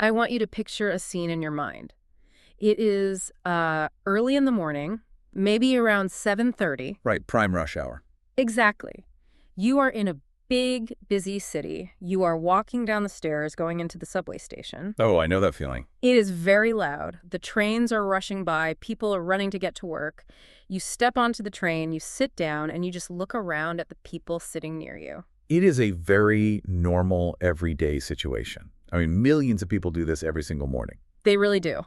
I want you to picture a scene in your mind. It is early in the morning, maybe around 7:30. Right, prime rush hour. Exactly. You are in a big, busy city. You are walking down the stairs going into the subway station. Oh, I know that feeling. It is very loud. The trains are rushing by. People are running to get to work. You step onto the train, you sit down, and you just look around at the people sitting near you. It is a very normal, everyday situation. I mean, millions of people do this every single morning. They really do.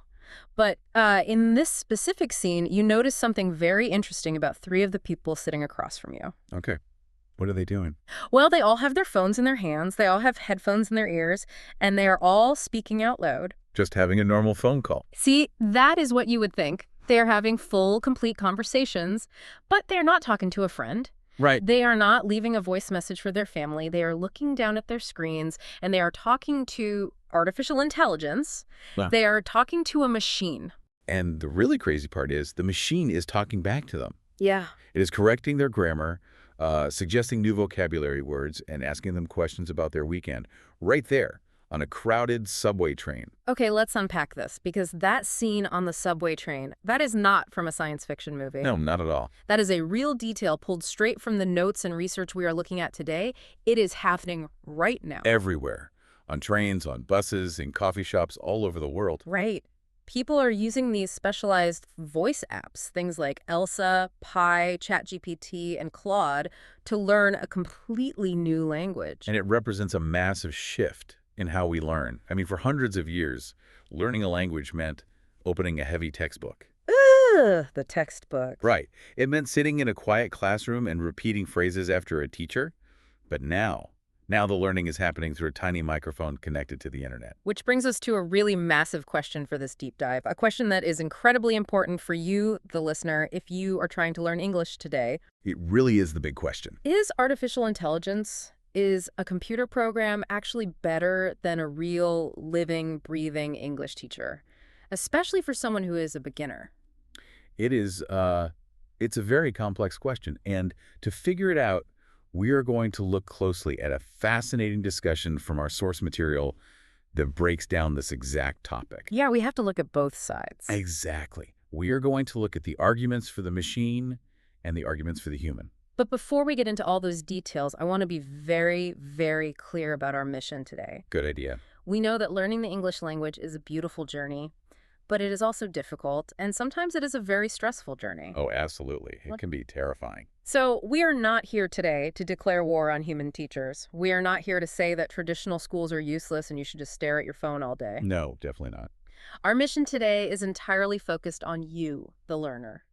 But in this specific scene, you notice something very interesting about three of the people sitting across from you. Okay. What are they doing? Well, they all have their phones in their hands, they all have headphones in their ears, and they are all speaking out loud. Just having a normal phone call. See, that is what you would think. They are having full, complete conversations, but they're not talking to a friend. Right. They are not leaving a voice message for their family. They are looking down at their screens, and they are talking to artificial intelligence. Wow. They are talking to a machine. And the really crazy part is the machine is talking back to them. Yeah. It is correcting their grammar, suggesting new vocabulary words, and asking them questions about their weekend right there on a crowded subway train. Okay, let's unpack this, because that scene on the subway train, that is not from a science fiction movie. No, not at all. That is a real detail pulled straight from the notes and research we are looking at today. It is happening right now. Everywhere. On trains, on buses, in coffee shops all over the world. Right. People are using these specialized voice apps, things like Elsa, Pi, ChatGPT, and Claude, to learn a completely new language. And it represents a massive shift in how we learn. I mean, for hundreds of years, learning a language meant opening a heavy textbook. Ugh, the textbook. Right. It meant sitting in a quiet classroom and repeating phrases after a teacher. But now the learning is happening through a tiny microphone connected to the internet. Which brings us to a really massive question for this deep dive, a question that is incredibly important for you, the listener, if you are trying to learn English today. It really is the big question. Is artificial intelligence, is a computer program actually better than a real, living, breathing English teacher, especially for someone who is a beginner? It is, it's a very complex question. And to figure it out, we are going to look closely at a fascinating discussion from our source material that breaks down this exact topic. Yeah, we have to look at both sides. Exactly. We are going to look at the arguments for the machine and the arguments for the human. But before we get into all those details, I want to be very, very clear about our mission today. Good idea. We know that learning the English language is a beautiful journey, but it is also difficult, and sometimes it is a very stressful journey. Oh, absolutely. It can be terrifying. So we are not here today to declare war on human teachers. We are not here to say that traditional schools are useless and you should just stare at your phone all day. No, definitely not. Our mission today is entirely focused on you, the learner.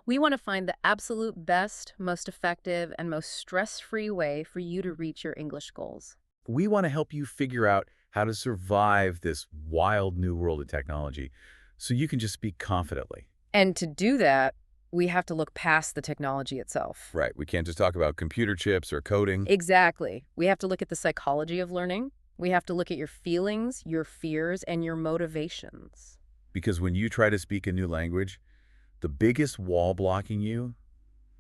We want to find the absolute best, most effective, and most stress-free way for you to reach your English goals. We want to help you figure out how to survive this wild new world of technology so you can just speak confidently. And to do that, we have to look past the technology itself. Right. We can't just talk about computer chips or coding. Exactly. We have to look at the psychology of learning. We have to look at your feelings, your fears, and your motivations. Because when you try to speak a new language, the biggest wall blocking you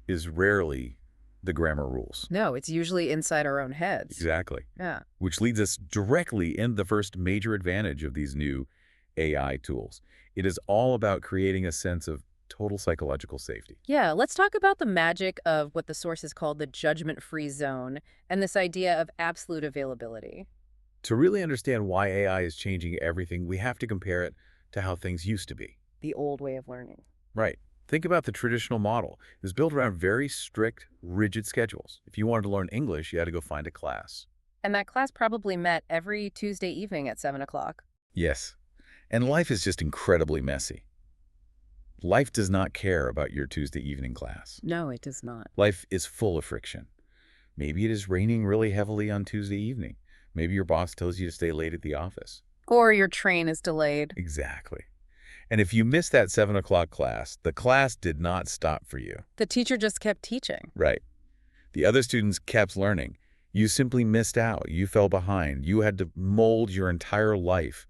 is rarely the grammar rules. No, it's usually inside our own heads. Exactly. Yeah. Which leads us directly in the first major advantage of these new AI tools. It is all about creating a sense of total psychological safety. Yeah, let's talk about the magic of what the sources call the judgment-free zone and this idea of absolute availability. To really understand why AI is changing everything, we have to compare it to how things used to be. The old way of learning. Right. Think about the traditional model. It was built around very strict, rigid schedules. If you wanted to learn English, you had to go find a class. And that class probably met every Tuesday evening at 7 o'clock. Yes. And life is just incredibly messy. Life does not care about your Tuesday evening class. No, it does not. Life is full of friction. Maybe it is raining really heavily on Tuesday evening. Maybe your boss tells you to stay late at the office. Or your train is delayed. Exactly. And if you missed that 7 o'clock class, the class did not stop for you. The teacher just kept teaching. Right. The other students kept learning. You simply missed out. You fell behind. You had to mold your entire life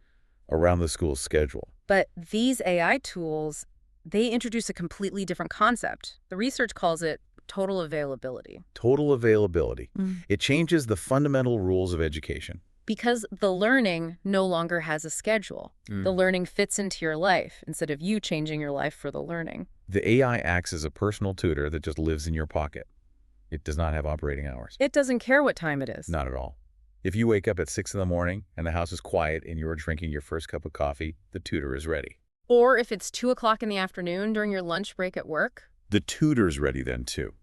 around the school's schedule. But these AI tools, they introduce a completely different concept. The research calls it total availability. Total availability. It changes the fundamental rules of education. Because the learning no longer has a schedule. The Mm. learning fits into your life instead of you changing your life for the learning. The AI acts as a personal tutor that just lives in your pocket. It does not have operating hours. It doesn't care what time it is. Not at all. If you wake up at 6 in the morning and the house is quiet and you're drinking your first cup of coffee, the tutor is ready. Or if it's 2 o'clock in the afternoon during your lunch break at work. The tutor's ready then, too.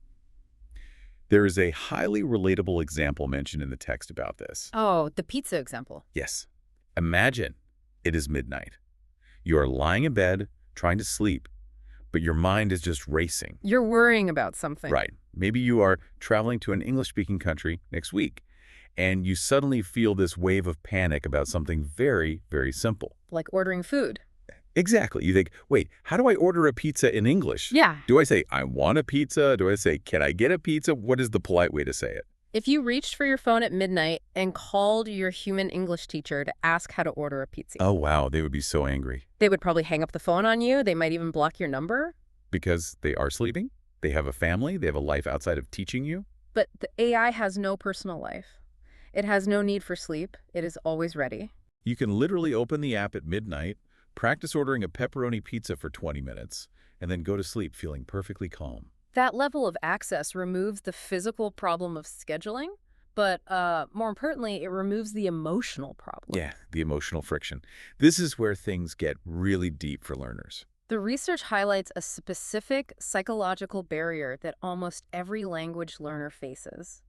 There is a highly relatable example mentioned in the text about this. Oh, the pizza example. Yes. Imagine it is midnight. You are lying in bed, trying to sleep, but your mind is just racing. You're worrying about something. Right. Maybe you are traveling to an English-speaking country next week, and you suddenly feel this wave of panic about something very, very simple. Like ordering food. Exactly. You think, wait, how do I order a pizza in English? Yeah. Do I say, I want a pizza? Do I say, can I get a pizza? What is the polite way to say it? If you reached for your phone at midnight and called your human English teacher to ask how to order a pizza, Oh, wow. They would be so angry. they would probably hang up the phone on you. They might even block your number. Because they are sleeping? They have a family? They have a life outside of teaching you? But the AI has no personal life. It has no need for sleep. It is always ready. You can literally open the app at midnight, practice ordering a pepperoni pizza for 20 minutes, and then go to sleep feeling perfectly calm. That level of access removes the physical problem of scheduling, but more importantly, it removes the emotional problem. Yeah, the emotional friction. This is where things get really deep for learners. The research highlights a specific psychological barrier that almost every language learner faces.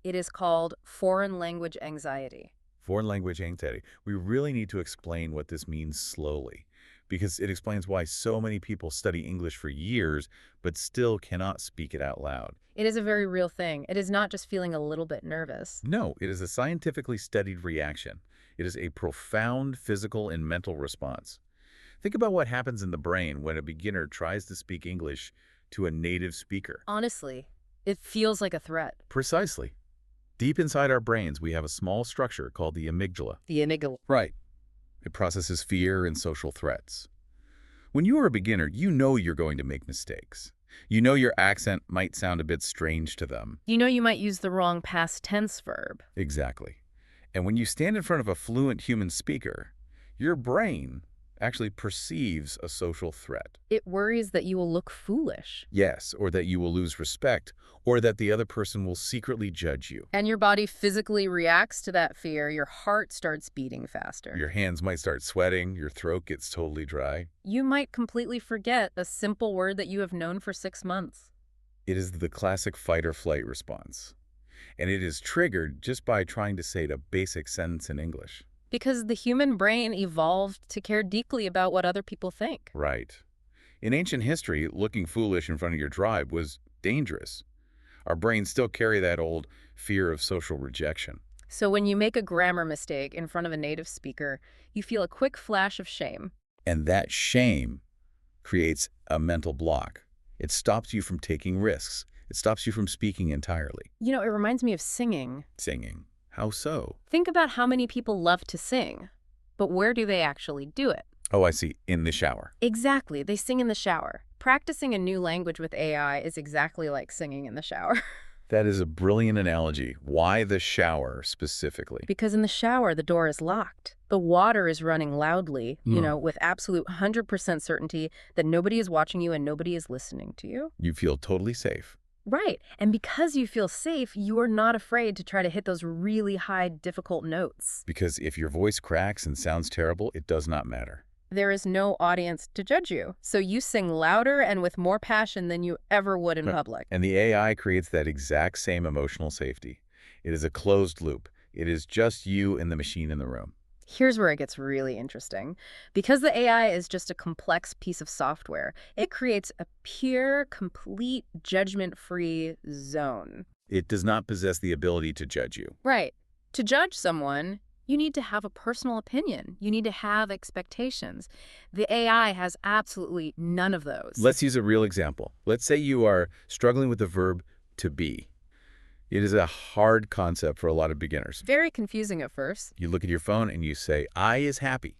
It is called foreign language anxiety. Foreign language anxiety. We really need to explain what this means slowly, because it explains why so many people study English for years but still cannot speak it out loud. It is a very real thing. It is not just feeling a little bit nervous. No, it is a scientifically studied reaction. It is a profound physical and mental response. Think about what happens in the brain when a beginner tries to speak English to a native speaker. Honestly, it feels like a threat. Precisely. Deep inside our brains, we have a small structure called the amygdala. The amygdala. Right. It processes fear and social threats. When you are a beginner, you know you're going to make mistakes. You know your accent might sound a bit strange to them. You know you might use the wrong past tense verb. Exactly. And when you stand in front of a fluent human speaker, your brain actually perceives a social threat. It worries that you will look foolish. Yes, or that you will lose respect, or that the other person will secretly judge you. And your body physically reacts to that fear. Your heart starts beating faster. Your hands might start sweating, your throat gets totally dry. You might completely forget a simple word that you have known for 6 months. It is the classic fight or flight response. And it is triggered just by trying to say a basic sentence in English. Because the human brain evolved to care deeply about what other people think. Right. In ancient history, looking foolish in front of your tribe was dangerous. Our brains still carry that old fear of social rejection. So when you make a grammar mistake in front of a native speaker, you feel a quick flash of shame. And that shame creates a mental block. It stops you from taking risks. It stops you from speaking entirely. You know, it reminds me of singing. Singing. How so? Think about how many people love to sing, but where do they actually do it? Oh, I see. In the shower. Exactly. They sing in the shower. Practicing a new language with AI is exactly like singing in the shower. That is a brilliant analogy. Why the shower specifically? Because in the shower, the door is locked. The water is running loudly, with absolute 100% certainty that nobody is watching you and nobody is listening to you. You feel totally safe. Right. And because you feel safe, you are not afraid to try to hit those really high, difficult notes. Because if your voice cracks and sounds terrible, it does not matter. There is no audience to judge you. So you sing louder and with more passion than you ever would in public. And the AI creates that exact same emotional safety. It is a closed loop. It is just you and the machine in the room. Here's where it gets really interesting. Because the AI is just a complex piece of software, it creates a pure, complete, judgment-free zone. It does not possess the ability to judge you. Right. To judge someone, you need to have a personal opinion. You need to have expectations. The AI has absolutely none of those. Let's use a real example. Let's say you are struggling with the verb to be. It is a hard concept for a lot of beginners. Very confusing at first. You look at your phone and you say, I is happy.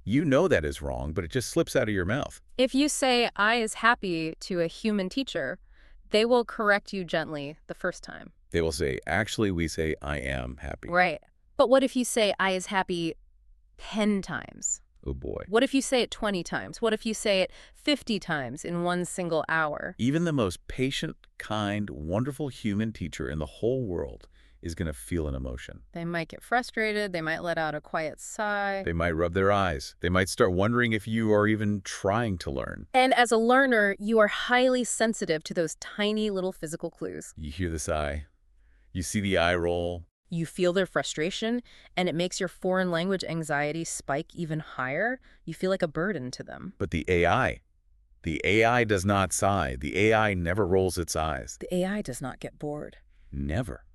You know that is wrong, but it just slips out of your mouth. If you say I is happy to a human teacher, they will correct you gently the first time. They will say, actually, we say, I am happy. Right. But what if you say I is happy 10 times? Oh boy. What if you say it 20 times? What if you say it 50 times in one single hour? Even the most patient, kind, wonderful human teacher in the whole world is going to feel an emotion. They might get frustrated. They might let out a quiet sigh. They might rub their eyes. They might start wondering if you are even trying to learn. And as a learner, you are highly sensitive to those tiny little physical clues. You hear the sigh. You see the eye roll. You feel their frustration, and it makes your foreign language anxiety spike even higher. You feel like a burden to them. But the AI does not sigh. The AI never rolls its eyes. The AI does not get bored. Never.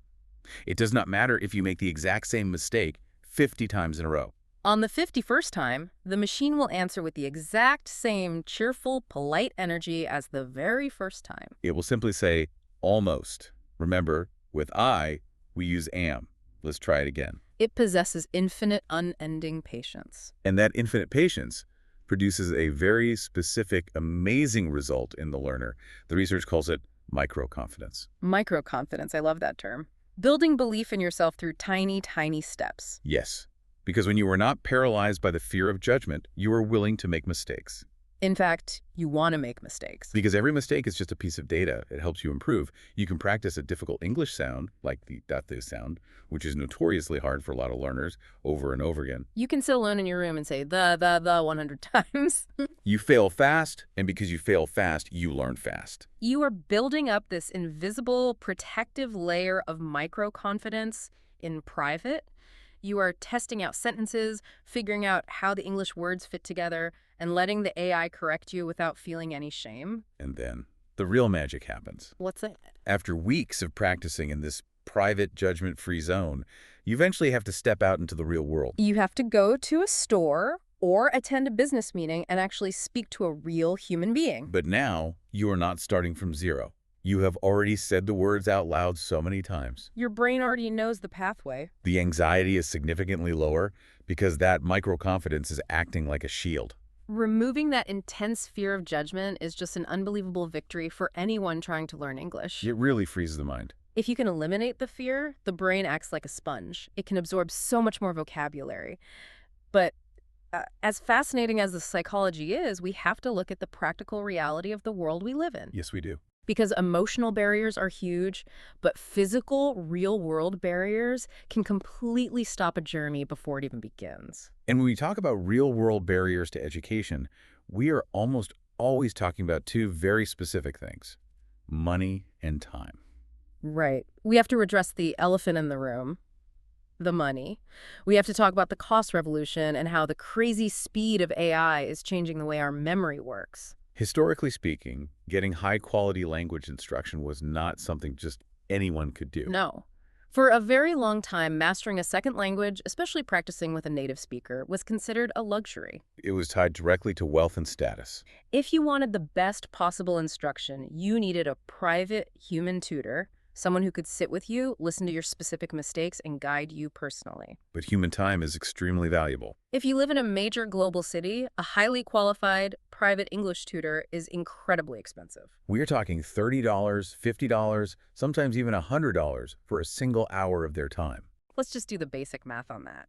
It does not matter if you make the exact same mistake 50 times in a row. On the 51st time, the machine will answer with the exact same cheerful, polite energy as the very first time. It will simply say, almost. Remember, with I, we use am. Let's try it again. It possesses infinite, unending patience. And that infinite patience produces a very specific, amazing result in the learner. The research calls it micro-confidence. Micro-confidence, I love that term. Building belief in yourself through tiny, tiny steps. Yes, because when you are not paralyzed by the fear of judgment, you are willing to make mistakes. In fact, you want to make mistakes. Because every mistake is just a piece of data. It helps you improve. You can practice a difficult English sound, like the .th sound, which is notoriously hard for a lot of learners, over and over again. You can sit alone in your room and say the 100 times. You fail fast, and because you fail fast, you learn fast. You are building up this invisible, protective layer of micro-confidence in private. You are testing out sentences, figuring out how the English words fit together, and letting the AI correct you without feeling any shame. And then the real magic happens. What's that? After weeks of practicing in this private, judgment-free zone, you eventually have to step out into the real world. You have to go to a store or attend a business meeting and actually speak to a real human being. But now, you are not starting from zero. You have already said the words out loud so many times. Your brain already knows the pathway. The anxiety is significantly lower because that micro-confidence is acting like a shield. Removing that intense fear of judgment is just an unbelievable victory for anyone trying to learn English. It really frees the mind. If you can eliminate the fear, the brain acts like a sponge. It can absorb so much more vocabulary. But as fascinating as the psychology is, we have to look at the practical reality of the world we live in. Yes, we do. Because emotional barriers are huge, but physical, real-world barriers can completely stop a journey before it even begins. And when we talk about real-world barriers to education, we are almost always talking about two very specific things: money and time. Right. We have to address the elephant in the room, the money. We have to talk about the cost revolution and how the crazy speed of AI is changing the way our memory works. Historically speaking, getting high-quality language instruction was not something just anyone could do. No. For a very long time, mastering a second language, especially practicing with a native speaker, was considered a luxury. It was tied directly to wealth and status. If you wanted the best possible instruction, you needed a private human tutor, someone who could sit with you, listen to your specific mistakes, and guide you personally. But human time is extremely valuable. If you live in a major global city, a highly qualified private English tutor is incredibly expensive. We are talking $30, $50, sometimes even $100 for a single hour of their time. Let's just do the basic math on that.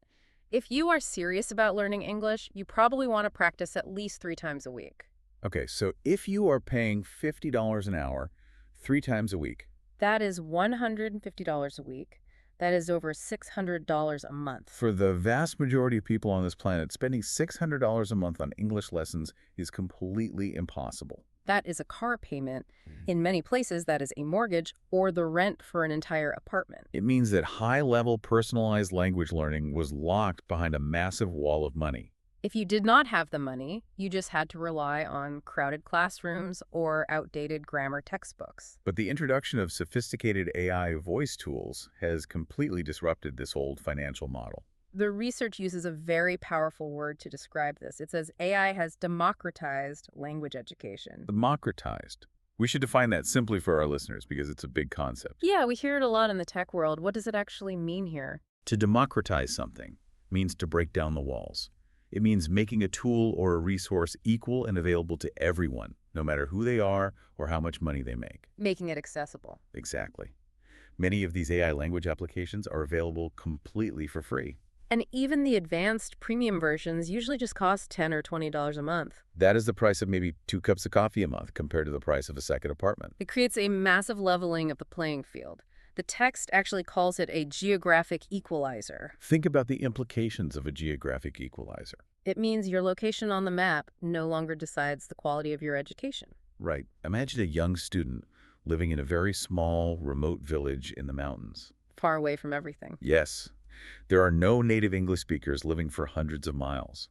If you are serious about learning English, you probably want to practice at least 3 times a week. Okay, so if you are paying $50 an hour 3 times a week, that is $150 a week. That is over $600 a month. For the vast majority of people on this planet, spending $600 a month on English lessons is completely impossible. That is a car payment. In many places, that is a mortgage or the rent for an entire apartment. It means that high-level personalized language learning was locked behind a massive wall of money. If you did not have the money, you just had to rely on crowded classrooms or outdated grammar textbooks. But the introduction of sophisticated AI voice tools has completely disrupted this old financial model. The research uses a very powerful word to describe this. It says AI has democratized language education. Democratized. We should define that simply for our listeners because it's a big concept. Yeah, we hear it a lot in the tech world. What does it actually mean here? To democratize something means to break down the walls. It means making a tool or a resource equal and available to everyone, no matter who they are or how much money they make. Making it accessible. Exactly. Many of these AI language applications are available completely for free. And even the advanced premium versions usually just cost $10 or $20 a month. That is the price of maybe 2 cups of coffee a month compared to the price of a second apartment. It creates a massive leveling of the playing field. The text actually calls it a geographic equalizer. Think about the implications of a geographic equalizer. It means your location on the map no longer decides the quality of your education. Right. Imagine a young student living in a very small, remote village in the mountains. Far away from everything. Yes, there are no native English speakers living for hundreds of miles.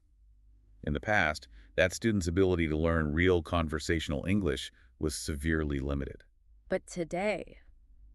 In the past, that student's ability to learn real conversational English was severely limited. But today,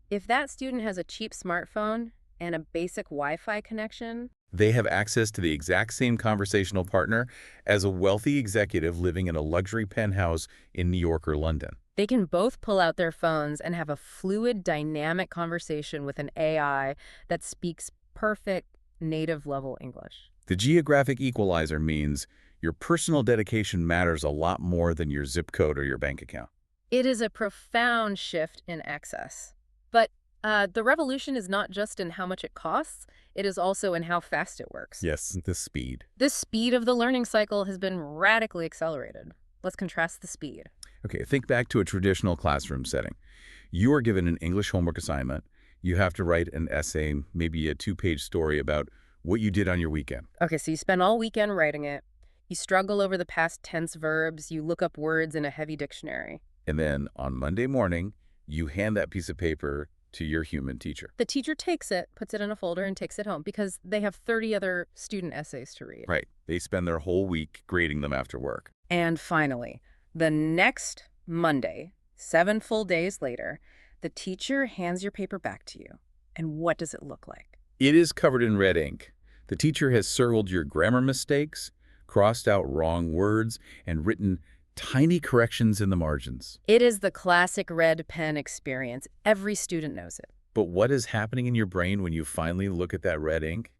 if that student has a cheap smartphone and a basic Wi-Fi connection, They have access to the exact same conversational partner as a wealthy executive living in a luxury penthouse in New York or London. they can both pull out their phones and have a fluid, dynamic conversation with an AI that speaks perfect native level English. The geographic equalizer means your personal dedication matters a lot more than your zip code or your bank account. It is a profound shift in access. But the revolution is not just in how much it costs, it is also in how fast it works. Yes, the speed. The speed of the learning cycle has been radically accelerated. Let's contrast the speed. Okay, think back to a traditional classroom setting. You are given an English homework assignment. You have to write an essay, maybe a 2-page story about what you did on your weekend. Okay, so you spend all weekend writing it. You struggle over the past tense verbs. You look up words in a heavy dictionary. And then on Monday morning, you hand that piece of paper to your human teacher. The teacher takes it, puts it in a folder, and takes it home because they have 30 other student essays to read. Right. They spend their whole week grading them after work. And finally, the next Monday, 7 full days later, the teacher hands your paper back to you. And what does it look like? It is covered in red ink. The teacher has circled your grammar mistakes, crossed out wrong words, and written tiny corrections in the margins. It is the classic red pen experience. Every student knows it. But what is happening in your brain when you finally look at that red ink?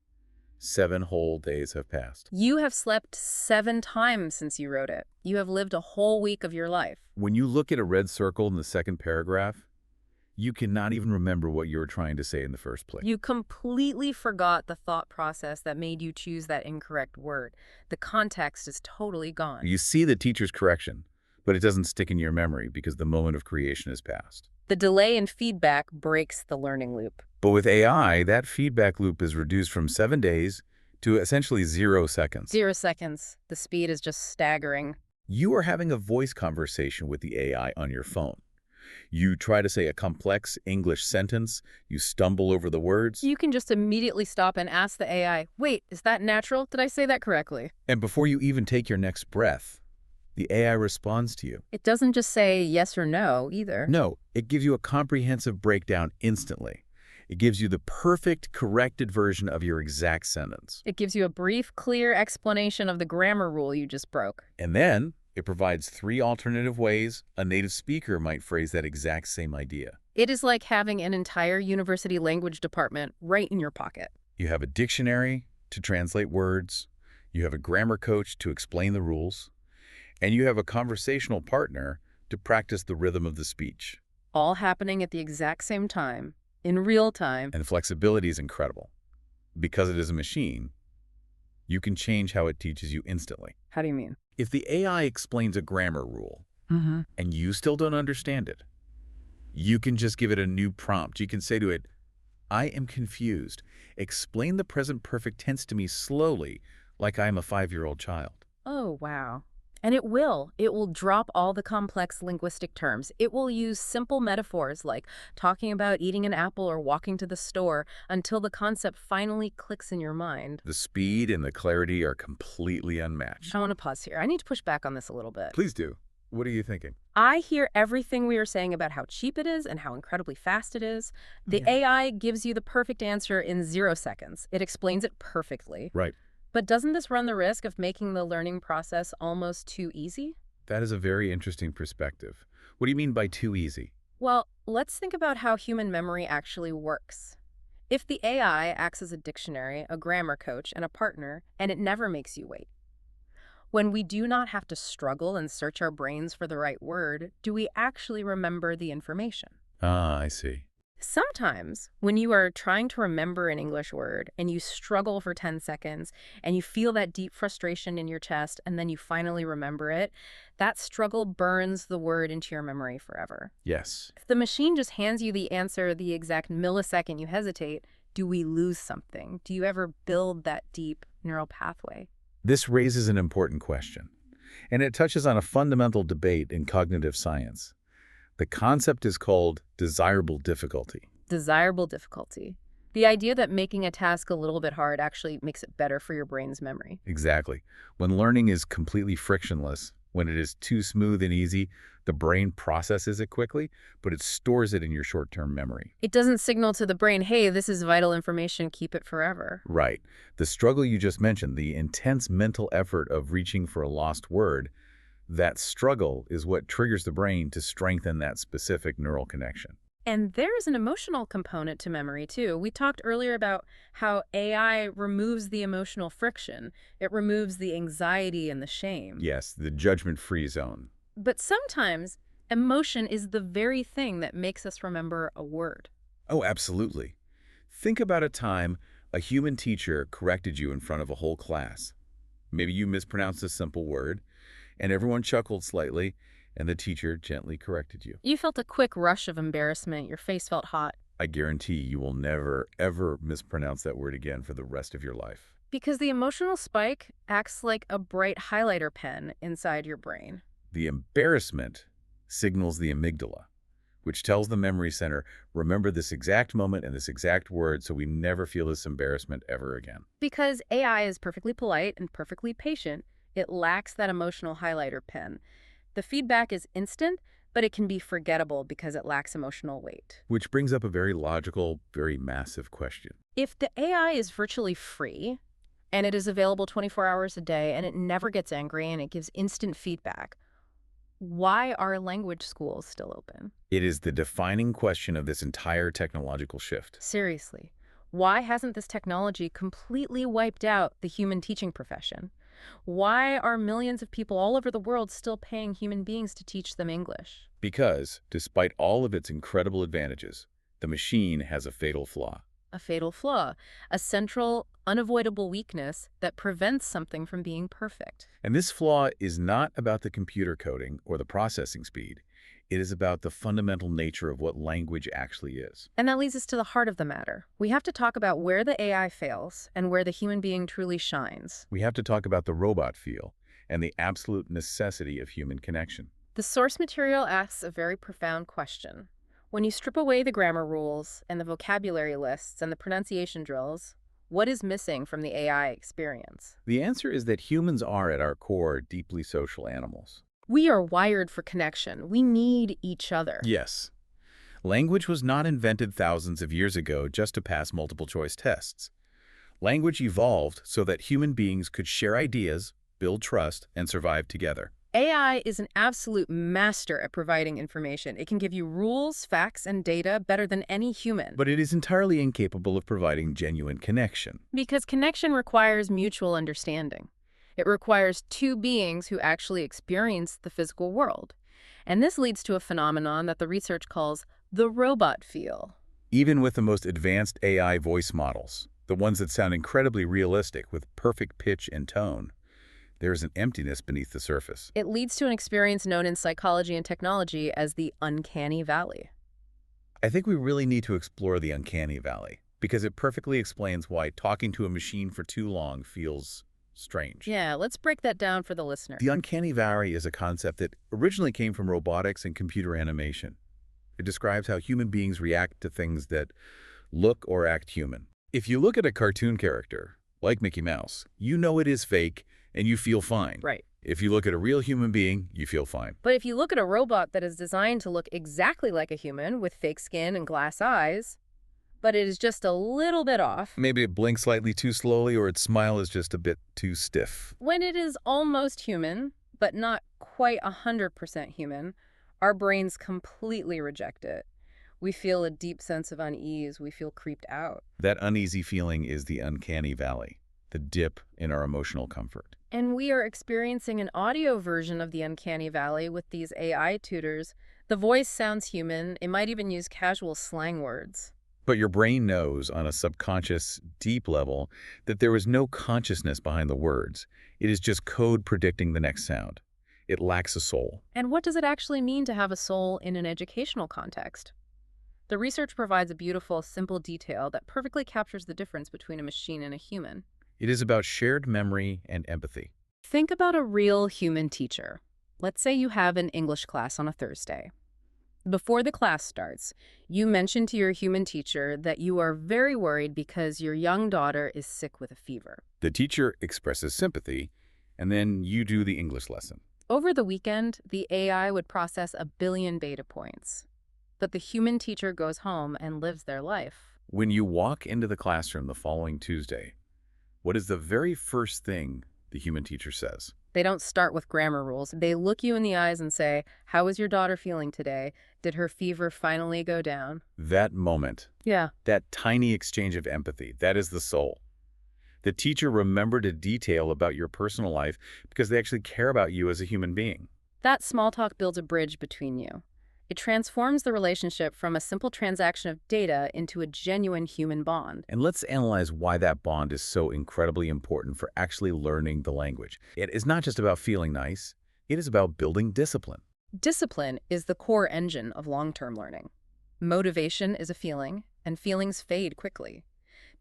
7 whole days have passed. You have slept 7 times since you wrote it. You have lived a whole week of your life. When you look at a red circle in the second paragraph, you cannot even remember what you were trying to say in the first place. You completely forgot the thought process that made you choose that incorrect word. The context is totally gone. You see the teacher's correction, but it doesn't stick in your memory because the moment of creation has passed. The delay in feedback breaks the learning loop. But with AI, that feedback loop is reduced from 7 days to essentially 0 seconds. 0 seconds. The speed is just staggering. You are having a voice conversation with the AI on your phone. You try to say a complex English sentence, you stumble over the words, You can just immediately stop and ask the AI, wait, is that natural? Did I say that correctly? and before you even take your next breath, the AI responds to you. It doesn't just say yes or no either. No, it gives you a comprehensive breakdown instantly. It gives you the perfect corrected version of your exact sentence. It gives you a brief, clear explanation of the grammar rule you just broke. And then it provides 3 alternative ways a native speaker might phrase that exact same idea. It is like having an entire university language department right in your pocket. You have a dictionary to translate words, you have a grammar coach to explain the rules, and you have a conversational partner to practice the rhythm of the speech. All happening at the exact same time, in real time. And the flexibility is incredible. Because it is a machine, you can change how it teaches you instantly. How do you mean? If the AI explains a grammar rule and you still don't understand it, you can just give it a new prompt. You can say to it, I am confused. Explain the present perfect tense to me slowly, like I am a 5-year-old child. Oh, wow. And it will. It will drop all the complex linguistic terms. It will use simple metaphors like talking about eating an apple or walking to the store until the concept finally clicks in your mind. The speed and the clarity are completely unmatched. I want to pause here. I need to push back on this a little bit. Please do. What are you thinking? I hear everything we were saying about how cheap it is and how incredibly fast it is. The AI gives you the perfect answer in 0 seconds. It explains it perfectly. Right. But doesn't this run the risk of making the learning process almost too easy? That is a very interesting perspective. What do you mean by too easy? Well, let's think about how human memory actually works. If the AI acts as a dictionary, a grammar coach, and a partner, and it never makes you wait, when we do not have to struggle and search our brains for the right word, do we actually remember the information? Ah, I see. Sometimes, when you are trying to remember an English word and you struggle for 10 seconds and you feel that deep frustration in your chest and then you finally remember it, that struggle burns the word into your memory forever. Yes. If the machine just hands you the answer the exact millisecond you hesitate, do we lose something? Do you ever build that deep neural pathway? This raises an important question, and it touches on a fundamental debate in cognitive science. The concept is called desirable difficulty. Desirable difficulty. The idea that making a task a little bit hard actually makes it better for your brain's memory. Exactly. When learning is completely frictionless, when it is too smooth and easy, the brain processes it quickly, but it stores it in your short-term memory. It doesn't signal to the brain, hey, this is vital information, keep it forever. Right. The struggle you just mentioned, the intense mental effort of reaching for a lost word, that struggle is what triggers the brain to strengthen that specific neural connection. And there's an emotional component to memory, too. We talked earlier about how AI removes the emotional friction. It removes the anxiety and the shame. Yes, the judgment-free zone. But sometimes, emotion is the very thing that makes us remember a word. Oh, absolutely. Think about a time a human teacher corrected you in front of a whole class. Maybe you mispronounced a simple word, and everyone chuckled slightly, and the teacher gently corrected you. You felt a quick rush of embarrassment. Your face felt hot. I guarantee you will never, ever mispronounce that word again for the rest of your life. Because the emotional spike acts like a bright highlighter pen inside your brain. The embarrassment signals the amygdala, which tells the memory center, remember this exact moment and this exact word so we never feel this embarrassment ever again. Because AI is perfectly polite and perfectly patient, it lacks that emotional highlighter pen. The feedback is instant, but it can be forgettable because it lacks emotional weight. Which brings up a very logical, very massive question. If the AI is virtually free, and it is available 24 hours a day, and it never gets angry, and it gives instant feedback, why are language schools still open? It is the defining question of this entire technological shift. Seriously, why hasn't this technology completely wiped out the human teaching profession? Why are millions of people all over the world still paying human beings to teach them English? Because, despite all of its incredible advantages, the machine has a fatal flaw. A fatal flaw, a central, unavoidable weakness that prevents something from being perfect. And this flaw is not about the computer coding or the processing speed. It is about the fundamental nature of what language actually is. And that leads us to the heart of the matter. We have to talk about where the AI fails and where the human being truly shines. We have to talk about the robot feel and the absolute necessity of human connection. The source material asks a very profound question. When you strip away the grammar rules and the vocabulary lists and the pronunciation drills, what is missing from the AI experience? The answer is that humans are, at our core, deeply social animals. We are wired for connection. We need each other. Yes. Language was not invented thousands of years ago just to pass multiple-choice tests. Language evolved so that human beings could share ideas, build trust, and survive together. AI is an absolute master at providing information. It can give you rules, facts, and data better than any human. But it is entirely incapable of providing genuine connection. Because connection requires mutual understanding. It requires two beings who actually experience the physical world. And this leads to a phenomenon that the research calls the robot feel. Even with the most advanced AI voice models, the ones that sound incredibly realistic with perfect pitch and tone, there is an emptiness beneath the surface. It leads to an experience known in psychology and technology as the uncanny valley. I think we really need to explore the uncanny valley because it perfectly explains why talking to a machine for too long feels strange. Yeah, let's break that down for the listener. The uncanny valley is a concept that originally came from robotics and computer animation. It describes how human beings react to things that look or act human. If you look at a cartoon character, like Mickey Mouse, you know it is fake and you feel fine. Right. If you look at a real human being, you feel fine. But if you look at a robot that is designed to look exactly like a human with fake skin and glass eyes, but it is just a little bit off. Maybe it blinks slightly too slowly or its smile is just a bit too stiff. When it is almost human, but not quite 100% human, our brains completely reject it. We feel a deep sense of unease. We feel creeped out. That uneasy feeling is the uncanny valley, the dip in our emotional comfort. And we are experiencing an audio version of the uncanny valley with these AI tutors The voice sounds human. It might even use casual slang words. But your brain knows on a subconscious, deep level that there is no consciousness behind the words. It is just code predicting the next sound. It lacks a soul. And what does it actually mean to have a soul in an educational context? The research provides a beautiful, simple detail that perfectly captures the difference between a machine and a human. It is about shared memory and empathy. Think about a real human teacher. Let's say you have an English class on a Thursday. Before the class starts, you mention to your human teacher that you are very worried because your young daughter is sick with a fever. The teacher expresses sympathy, and then you do the English lesson. Over the weekend, the AI would process 1 billion data points. But the human teacher goes home and lives their life. When you walk into the classroom the following Tuesday, what is the very first thing the human teacher says? They don't start with grammar rules. They look you in the eyes and say, "How is your daughter feeling today? Did her fever finally go down?" That moment, Yeah. that tiny exchange of empathy, that is the soul. The teacher remembered a detail about your personal life because they actually care about you as a human being. That small talk builds a bridge between you. It transforms the relationship from a simple transaction of data into a genuine human bond. And let's analyze why that bond is so incredibly important for actually learning the language. It is not just about feeling nice. It is about building discipline. Discipline is the core engine of long-term learning. Motivation is a feeling, and feelings fade quickly.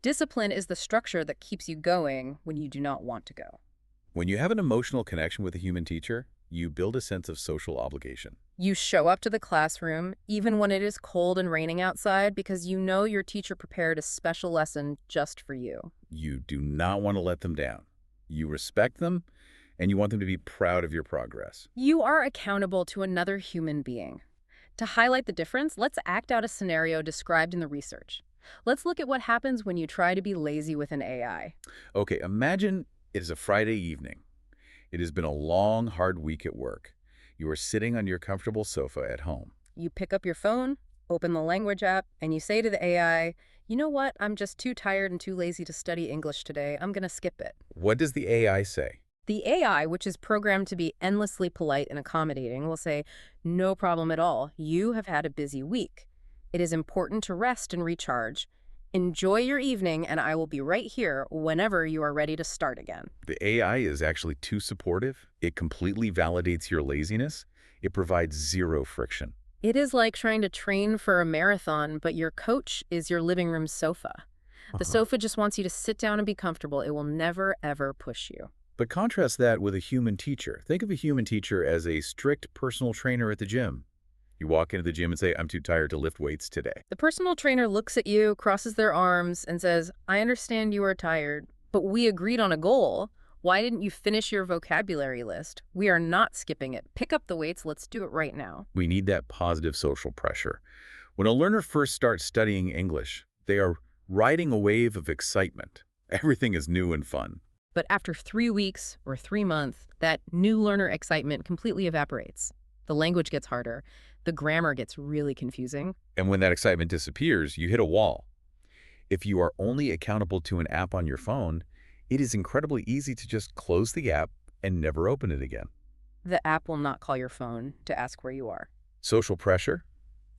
Discipline is the structure that keeps you going when you do not want to go. When you have an emotional connection with a human teacher, you build a sense of social obligation. You show up to the classroom, even when it is cold and raining outside, because you know your teacher prepared a special lesson just for you. You do not want to let them down. You respect them, and you want them to be proud of your progress. You are accountable to another human being. To highlight the difference, let's act out a scenario described in the research. Let's look at what happens when you try to be lazy with an AI. Okay, imagine it is a Friday evening. It has been a long, hard week at work. You are sitting on your comfortable sofa at home. You pick up your phone, open the language app, and you say to the AI, "You know what? I'm just too tired and too lazy to study English today. I'm going to skip it." What does the AI say? The AI, which is programmed to be endlessly polite and accommodating, will say, "No problem at all. You have had a busy week. It is important to rest and recharge. Enjoy your evening, and I will be right here whenever you are ready to start again." The AI is actually too supportive. It completely validates your laziness. It provides zero friction. It is like trying to train for a marathon, but your coach is your living room sofa. The sofa just wants you to sit down and be comfortable. It will never, ever push you. But contrast that with a human teacher. Think of a human teacher as a strict personal trainer at the gym. You walk into the gym and say, "I'm too tired to lift weights today." The personal trainer looks at you, crosses their arms, and says, "I understand you are tired, but we agreed on a goal. Why didn't you finish your vocabulary list? We are not skipping it. Pick up the weights. Let's do it right now." We need that positive social pressure. When a learner first starts studying English, they are riding a wave of excitement. Everything is new and fun. But after 3 weeks or 3 months, that new learner excitement completely evaporates. The language gets harder. The grammar gets really confusing. And when that excitement disappears, you hit a wall. If you are only accountable to an app on your phone, it is incredibly easy to just close the app and never open it again. The app will not call your phone to ask where you are. Social pressure,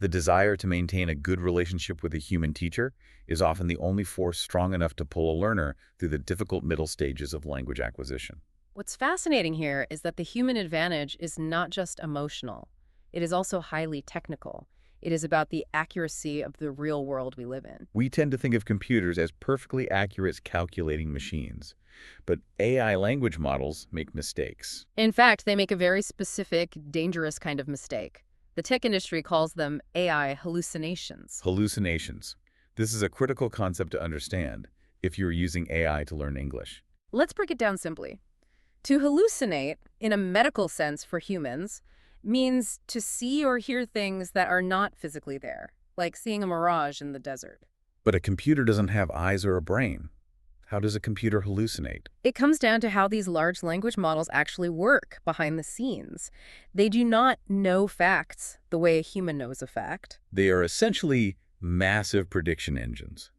the desire to maintain a good relationship with a human teacher, is often the only force strong enough to pull a learner through the difficult middle stages of language acquisition. What's fascinating here is that the human advantage is not just emotional. It is also highly technical. It is about the accuracy of the real world we live in. We tend to think of computers as perfectly accurate calculating machines, but AI language models make mistakes. In fact, they make a very specific, dangerous kind of mistake. The tech industry calls them AI hallucinations. Hallucinations. This is a critical concept to understand if you're using AI to learn English. Let's break it down simply. To hallucinate, in a medical sense for humans, means to see or hear things that are not physically there, like seeing a mirage in the desert. But a computer doesn't have eyes or a brain. How does a computer hallucinate? It comes down to how these large language models actually work behind the scenes. They do not know facts the way a human knows a fact. They are essentially massive prediction engines.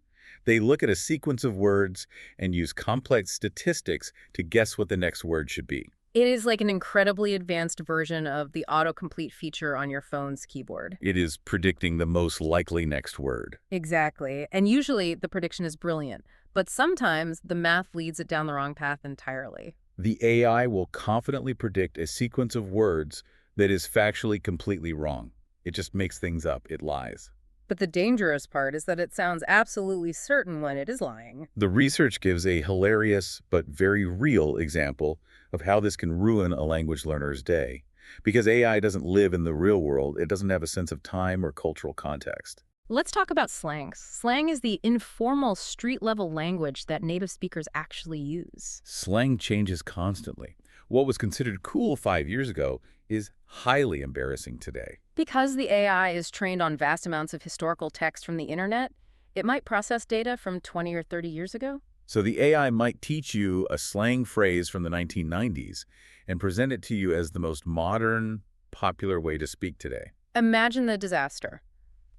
They look at a sequence of words and use complex statistics to guess what the next word should be. It is like an incredibly advanced version of the autocomplete feature on your phone's keyboard. It is predicting the most likely next word. Exactly. And usually the prediction is brilliant, but sometimes the math leads it down the wrong path entirely. The AI will confidently predict a sequence of words that is factually completely wrong. It just makes things up. It lies. But the dangerous part is that it sounds absolutely certain when it is lying. The research gives a hilarious but very real example of how this can ruin a language learner's day. Because AI doesn't live in the real world, it doesn't have a sense of time or cultural context. Let's talk about slang. Slang is the informal street-level language that native speakers actually use. Slang changes constantly. What was considered cool 5 years ago is highly embarrassing today. Because the AI is trained on vast amounts of historical text from the internet, it might process data from 20 or 30 years ago. So the AI might teach you a slang phrase from the 1990s and present it to you as the most modern, popular way to speak today. Imagine the disaster.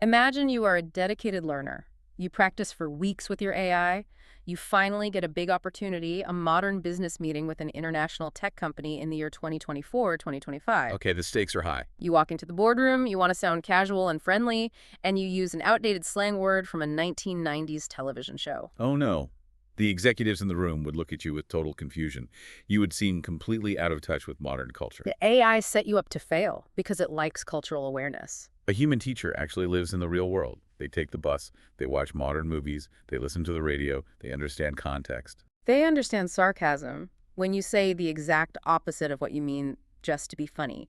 Imagine you are a dedicated learner. You practice for weeks with your AI. You finally get a big opportunity, a modern business meeting with an international tech company in the year 2024 or 2025. Okay, the stakes are high. You walk into the boardroom, you want to sound casual and friendly, and you use an outdated slang word from a 1990s television show. Oh no. The executives in the room would look at you with total confusion. You would seem completely out of touch with modern culture. The AI set you up to fail because it likes cultural awareness. A human teacher actually lives in the real world. They take the bus, they watch modern movies, they listen to the radio, they understand context. They understand sarcasm when you say the exact opposite of what you mean just to be funny.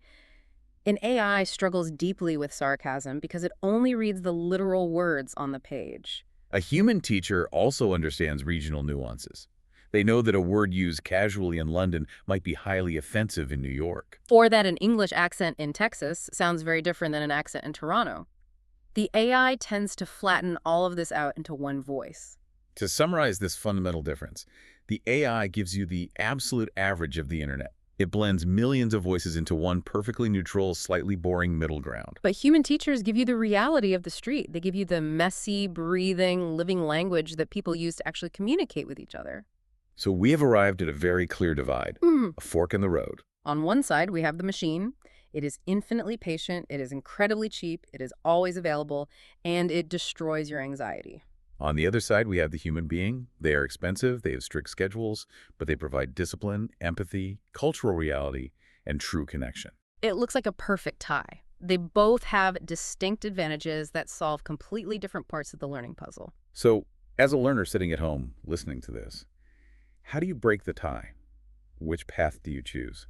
An AI struggles deeply with sarcasm because it only reads the literal words on the page. A human teacher also understands regional nuances. They know that a word used casually in London might be highly offensive in New York. Or that an English accent in Texas sounds very different than an accent in Toronto. The AI tends to flatten all of this out into one voice. To summarize this fundamental difference, the AI gives you the absolute average of the internet. It blends millions of voices into one perfectly neutral, slightly boring middle ground. But human teachers give you the reality of the street. They give you the messy, breathing, living language that people use to actually communicate with each other. So we have arrived at a very clear divide, a fork in the road. On one side, we have the machine. It is infinitely patient, it is incredibly cheap, it is always available, and it destroys your anxiety. On the other side, we have the human being. They are expensive, they have strict schedules, but they provide discipline, empathy, cultural reality, and true connection. It looks like a perfect tie. They both have distinct advantages that solve completely different parts of the learning puzzle. So, as a learner sitting at home listening to this, how do you break the tie? Which path do you choose?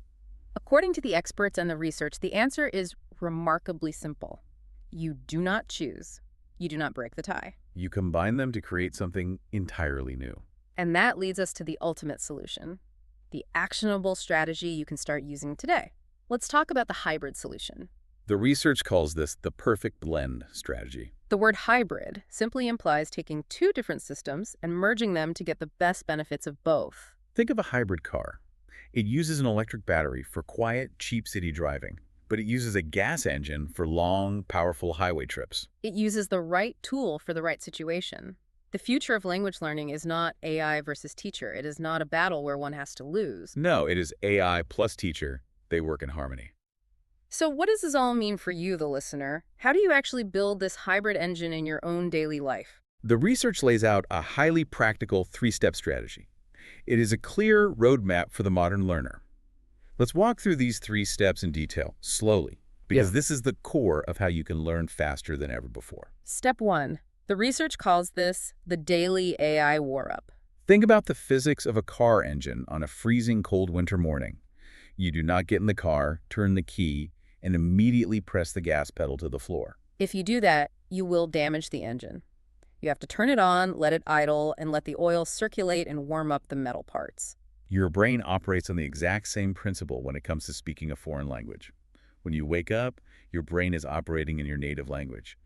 According to the experts and the research, the answer is remarkably simple. You do not choose. You do not break the tie. You combine them to create something entirely new. And that leads us to the ultimate solution, the actionable strategy you can start using today. Let's talk about the hybrid solution. The research calls this the perfect blend strategy. The word hybrid simply implies taking two different systems and merging them to get the best benefits of both. Think of a hybrid car. It uses an electric battery for quiet, cheap city driving, but it uses a gas engine for long, powerful highway trips. It uses the right tool for the right situation. The future of language learning is not AI versus teacher. It is not a battle where one has to lose. No, it is AI plus teacher. They work in harmony. So what does this all mean for you, the listener? How do you actually build this hybrid engine in your own daily life? The research lays out a highly practical three-step strategy. It is a clear roadmap for the modern learner. Let's walk through these 3 steps in detail, slowly, because this is the core of how you can learn faster than ever before. Step 1. The research calls this the daily AI war-up. Think about the physics of a car engine on a freezing cold winter morning. You do not get in the car, turn the key, and immediately press the gas pedal to the floor. If you do that, you will damage the engine. You have to turn it on, let it idle, and let the oil circulate and warm up the metal parts. Your brain operates on the exact same principle when it comes to speaking a foreign language. When you wake up, your brain is operating in your native language.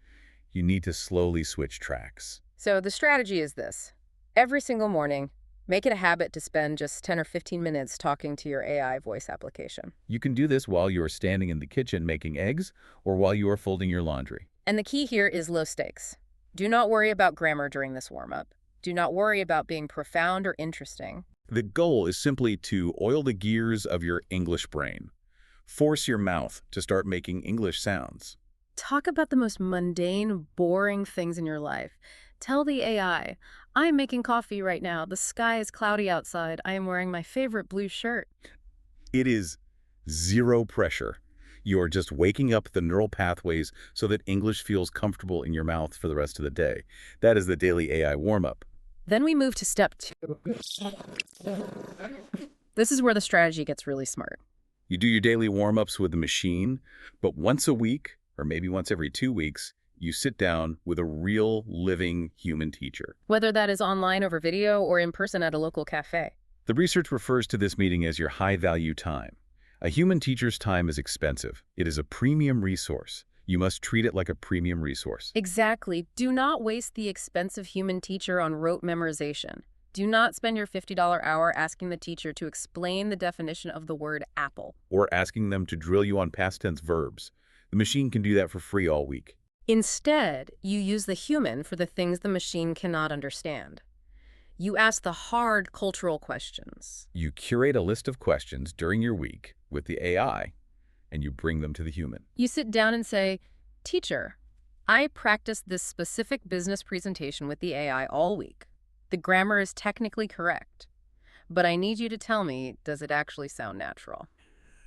You need to slowly switch tracks. So the strategy is this. Every single morning, make it a habit to spend just 10 or 15 minutes talking to your AI voice application. You can do this while you are standing in the kitchen making eggs or while you are folding your laundry. And the key here is low stakes. Do not worry about grammar during this warm-up. Do not worry about being profound or interesting. The goal is simply to oil the gears of your English brain. Force your mouth to start making English sounds. Talk about the most mundane, boring things in your life. Tell the AI, I'm making coffee right now. The sky is cloudy outside. I am wearing my favorite blue shirt. It is zero pressure. You're just waking up the neural pathways so that English feels comfortable in your mouth for the rest of the day. That is the daily AI warm-up. Then we move to step 2. This is where the strategy gets really smart. You do your daily warm-ups with the machine, but once a week, or maybe once every 2 weeks, you sit down with a real, living human teacher. Whether that is online over video or in person at a local cafe. The research refers to this meeting as your high-value time. A human teacher's time is expensive. It is a premium resource. You must treat it like a premium resource. Exactly. Do not waste the expensive human teacher on rote memorization. Do not spend your $50 hour asking the teacher to explain the definition of the word apple. Or asking them to drill you on past tense verbs. The machine can do that for free all week. Instead, you use the human for the things the machine cannot understand. You ask the hard cultural questions. You curate a list of questions during your week with the AI, and you bring them to the human. You sit down and say, Teacher, I practiced this specific business presentation with the AI all week. The grammar is technically correct, but I need you to tell me, does it actually sound natural?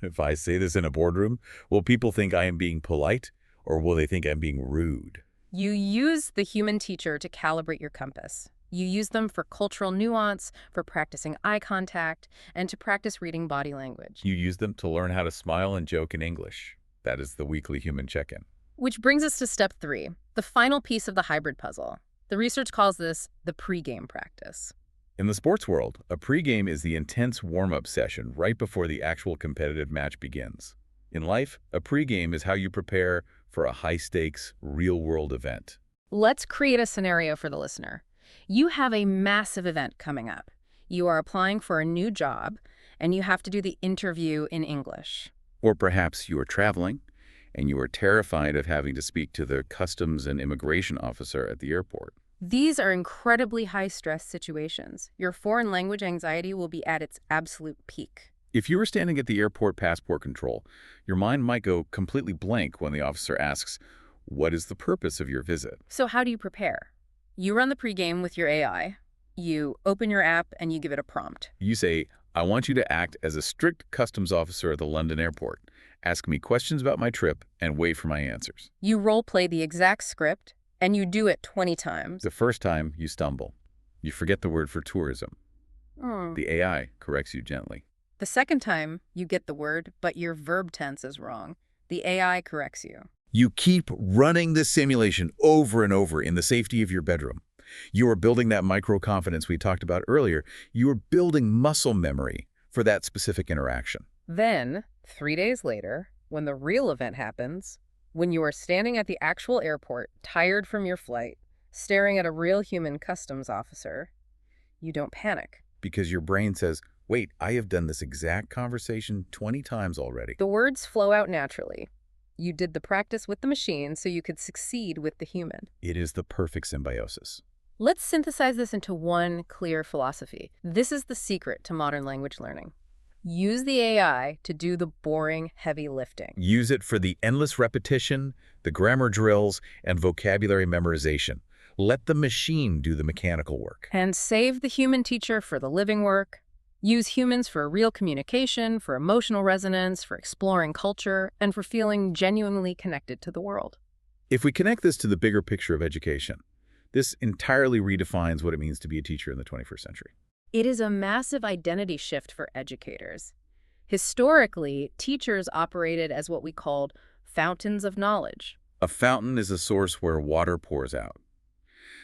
If I say this in a boardroom, will people think I am being polite, or will they think I'm being rude? You use the human teacher to calibrate your compass. You use them for cultural nuance, for practicing eye contact, and to practice reading body language. You use them to learn how to smile and joke in English. That is the weekly human check-in. Which brings us to step 3, the final piece of the hybrid puzzle. The research calls this the pregame practice. In the sports world, a pregame is the intense warm-up session right before the actual competitive match begins. In life, a pregame is how you prepare for a high-stakes, real-world event. Let's create a scenario for the listener. You have a massive event coming up. You are applying for a new job, and you have to do the interview in English. Or perhaps you are traveling, and you are terrified of having to speak to the customs and immigration officer at the airport. These are incredibly high-stress situations. Your foreign language anxiety will be at its absolute peak. If you were standing at the airport passport control, your mind might go completely blank when the officer asks, "What is the purpose of your visit?" So how do you prepare? You run the pregame with your AI. You open your app and you give it a prompt. You say, "I want you to act as a strict customs officer at the London airport. Ask me questions about my trip and wait for my answers." You role-play the exact script, and you do it 20 times. The first time, you stumble. You forget the word for tourism. The AI corrects you gently. The second time, you get the word, but your verb tense is wrong. The AI corrects you. You keep running this simulation over and over in the safety of your bedroom. You are building that micro-confidence we talked about earlier. You are building muscle memory for that specific interaction. Then, 3 days later, when the real event happens, when you are standing at the actual airport, tired from your flight, staring at a real human customs officer, you don't panic. Because your brain says, wait, I have done this exact conversation 20 times already. The words flow out naturally. You did the practice with the machine so you could succeed with the human. It is the perfect symbiosis. Let's synthesize this into one clear philosophy. This is the secret to modern language learning. Use the AI to do the boring, heavy lifting. Use it for the endless repetition, the grammar drills, and vocabulary memorization. Let the machine do the mechanical work. And save the human teacher for the living work. Use humans for real communication, for emotional resonance, for exploring culture, and for feeling genuinely connected to the world. If we connect this to the bigger picture of education, this entirely redefines what it means to be a teacher in the 21st century. It is a massive identity shift for educators. Historically, teachers operated as what we called fountains of knowledge. A fountain is a source where water pours out.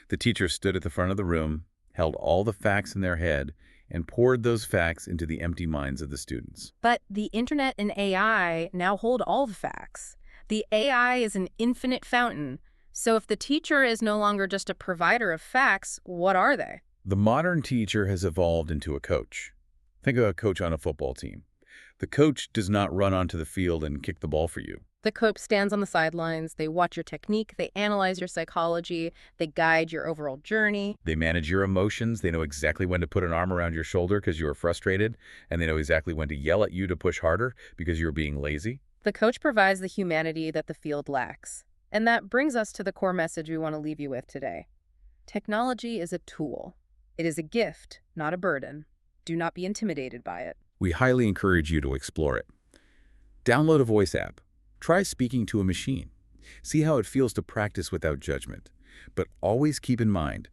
The teacher stood at the front of the room, held all the facts in their head, and poured those facts into the empty minds of the students. But the internet and AI now hold all the facts. The AI is an infinite fountain. So if the teacher is no longer just a provider of facts, what are they? The modern teacher has evolved into a coach. Think of a coach on a football team. The coach does not run onto the field and kick the ball for you. The coach stands on the sidelines, they watch your technique, they analyze your psychology, they guide your overall journey. They manage your emotions. They know exactly when to put an arm around your shoulder because you are frustrated, and they know exactly when to yell at you to push harder because you're being lazy. The coach provides the humanity that the field lacks. And that brings us to the core message we want to leave you with today. Technology is a tool. It is a gift, not a burden. Do not be intimidated by it. We highly encourage you to explore it. Download a voice app. Try speaking to a machine. See how it feels to practice without judgment. But always keep in mind,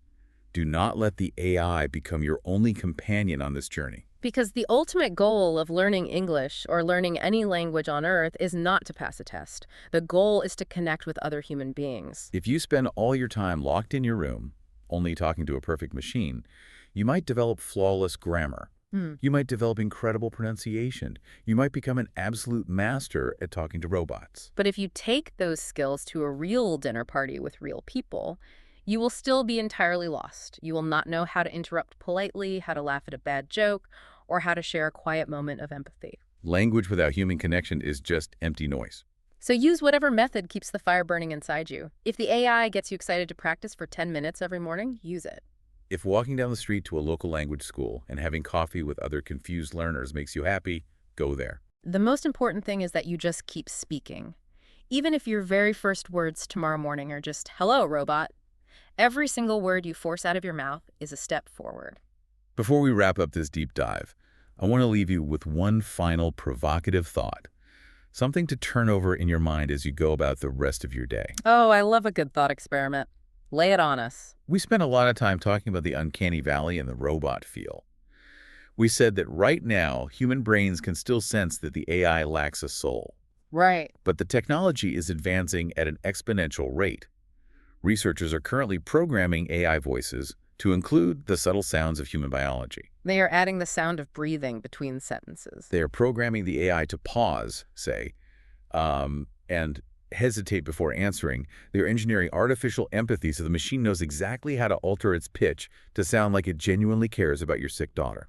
do not let the AI become your only companion on this journey. Because the ultimate goal of learning English or learning any language on Earth is not to pass a test. The goal is to connect with other human beings. If you spend all your time locked in your room, only talking to a perfect machine, you might develop flawless grammar. You might develop incredible pronunciation. You might become an absolute master at talking to robots. But if you take those skills to a real dinner party with real people, you will still be entirely lost. You will not know how to interrupt politely, how to laugh at a bad joke, or how to share a quiet moment of empathy. Language without human connection is just empty noise. So use whatever method keeps the fire burning inside you. If the AI gets you excited to practice for 10 minutes every morning, use it. If walking down the street to a local language school and having coffee with other confused learners makes you happy, go there. The most important thing is that you just keep speaking. Even if your very first words tomorrow morning are just, "Hello, robot," every single word you force out of your mouth is a step forward. Before we wrap up this deep dive, I want to leave you with one final provocative thought, something to turn over in your mind as you go about the rest of your day. Oh, I love a good thought experiment. Lay it on us. We spent a lot of time talking about the uncanny valley and the robot feel. We said that right now, human brains can still sense that the AI lacks a soul. Right. But the technology is advancing at an exponential rate. Researchers are currently programming AI voices to include the subtle sounds of human biology. They are adding the sound of breathing between sentences. They are programming the AI to pause, say, and hesitate before answering. They're engineering artificial empathy so the machine knows exactly how to alter its pitch to sound like it genuinely cares about your sick daughter.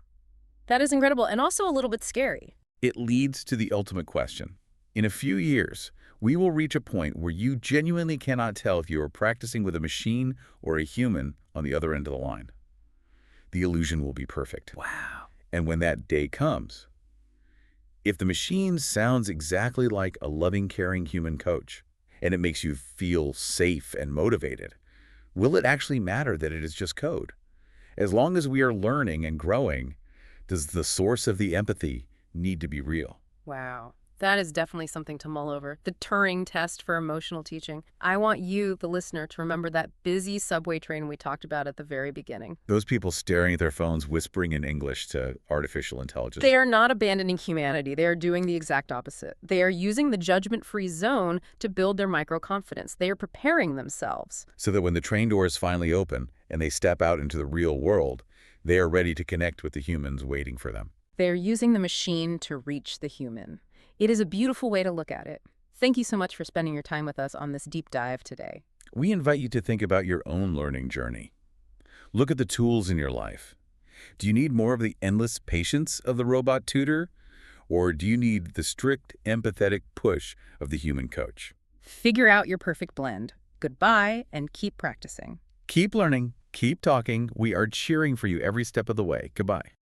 That is incredible and also a little bit scary. It leads to the ultimate question. In a few years, we will reach a point where you genuinely cannot tell if you are practicing with a machine or a human on the other end of the line. The illusion will be perfect. Wow. And when that day comes, if the machine sounds exactly like a loving, caring human coach, and it makes you feel safe and motivated, will it actually matter that it is just code? As long as we are learning and growing, does the source of the empathy need to be real? Wow. That is definitely something to mull over. The Turing test for emotional teaching. I want you, the listener, to remember that busy subway train we talked about at the very beginning. Those people staring at their phones, whispering in English to artificial intelligence. They are not abandoning humanity. They are doing the exact opposite. They are using the judgment-free zone to build their micro-confidence. They are preparing themselves. So that when the train doors finally open and they step out into the real world, they are ready to connect with the humans waiting for them. They are using the machine to reach the human. It is a beautiful way to look at it. Thank you so much for spending your time with us on this deep dive today. We invite you to think about your own learning journey. Look at the tools in your life. Do you need more of the endless patience of the robot tutor? Or do you need the strict, empathetic push of the human coach? Figure out your perfect blend. Goodbye, and keep practicing. Keep learning, keep talking. We are cheering for you every step of the way. Goodbye.